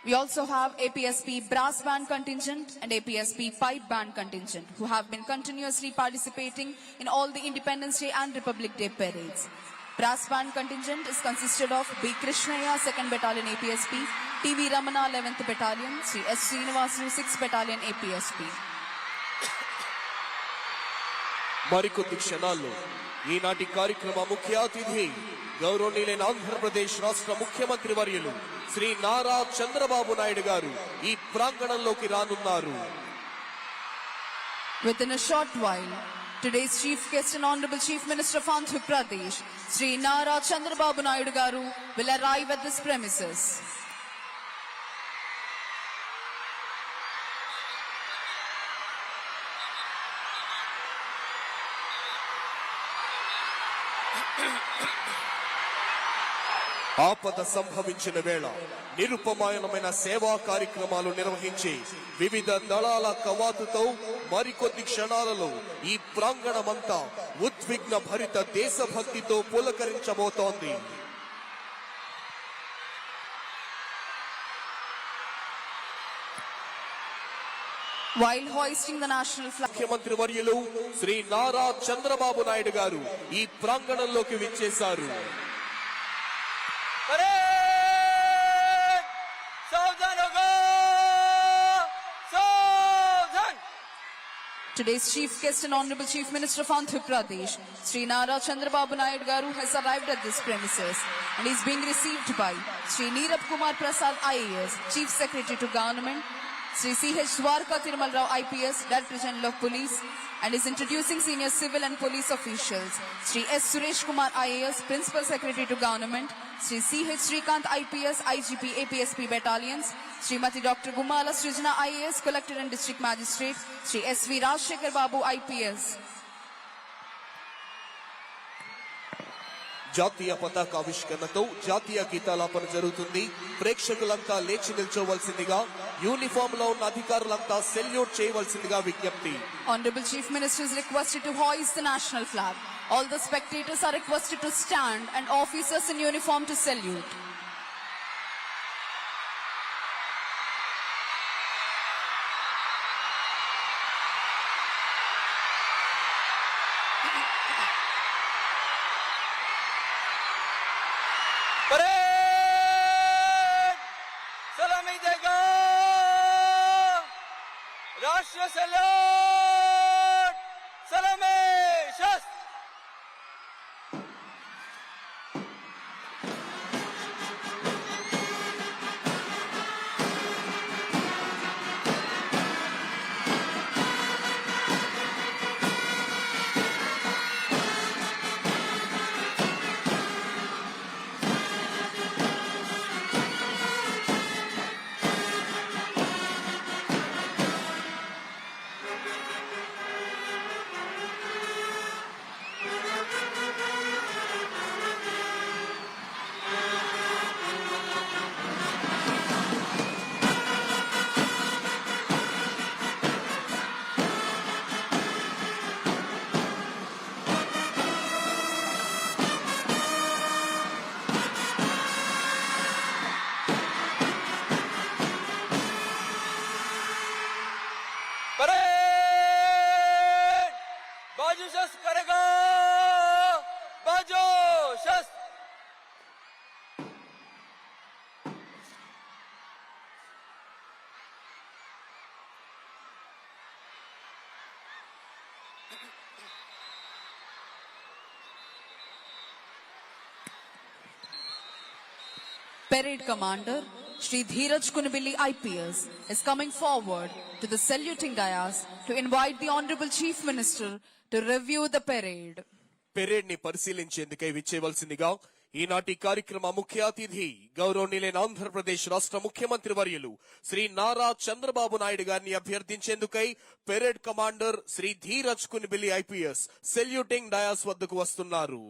We also have APSP brass band contingent and APSP pipe band contingent who have been continuously participating in all the Independence Day and Republic Day parades. Brass band contingent is consisted of B. Krishnaya 2nd Battalion APSP, TV Ramana 11th Battalion, Sri S. Srinivasu 6th Battalion APSP. మరికొద్ది క్షణాల్లో ఈనాటి కార్యక్రమ ముఖ్య అతిథి గౌరవనీయులైన ఆంధ్రప్రదేశ్ రాష్ట్ర ముఖ్యమంత్రి వర్యులు శ్రీ నారా చంద్రబాబు నాయుడు గారు ఈ ప్రాంగణంలోకి రానున్నారు. Within a short while, today's chief guest and honorable chief minister of Andhra Pradesh, Sri Nara Chandrababu Naidu garu, will arrive at this premises. ఆపద సంభవించిన వేళ నిరుపమానమైన సేవా కార్యక్రమాలు నిర్వహించి వివిధ దళాల కవాతుతో మరికొద్ది క్షణాలలో ఈ ప్రాంగణమంతా ఉద్విగ్న భరిత దేశభక్తితో పులకరించబోతోంది. While hoisting the national flag, ముఖ్యమంత్రి వర్యులు శ్రీ నారా చంద్రబాబు నాయుడు గారు ఈ ప్రాంగణంలోకి విచ్చేశారు. Today's chief guest and honorable chief minister of Andhra Pradesh, Sri Nara Chandrababu Naidu garu, has arrived at this premises and is being received by Sri Neerab Kumar Prasad IAS, Chief Secretary to Government, Sri C.H. Dwarka Thirumal Rao IPS, Director General of Police, and is introducing senior civil and police officials, Sri S. Suresh Kumar IAS, Principal Secretary to Government, Sri C.H. Srikant IPS, IGP APSP Battalions, Srimati Dr. Gumala Srijana IAS, Collector and District Magistrate, Sri S.V. Rajshekhar Babu IPS. జాతీయ పతాకావిష్కరణతో జాతీయ గీతాలాపన జరుగుతుంది. ప్రేక్షకులంతా లేచి నిల్చోవలసిందిగా, uniform లో ఉన్న అధికారులంతా salute చేయవలసిందిగా విజ్ఞప్తి. Honorable Chief Minister is requested to hoist the national flag. All the spectators are requested to stand and officers in uniform to salute. Rashtriya salute! Salame! Shast! बाजू शस्त्र करेगा, बाजू शस्त्र. Parade Commander Shri Dheeraj Kunibili IPS is coming forward to the saluting dais to invite the Honorable Chief Minister to review the parade. Parade ని పరిశీలించేందుకై విచ్చేవలసిందిగా ఈనాటి కార్యక్రమ ముఖ్య అతిథి గౌరవనీయులైన ఆంధ్రప్రదేశ్ రాష్ట్ర ముఖ్యమంత్రి వర్యులు శ్రీ నారా చంద్రబాబు నాయుడు గారిని అభ్యర్థించేందుకై parade commander Shri Dheeraj Kunibili IPS saluting dais వద్దకు వస్తున్నారు.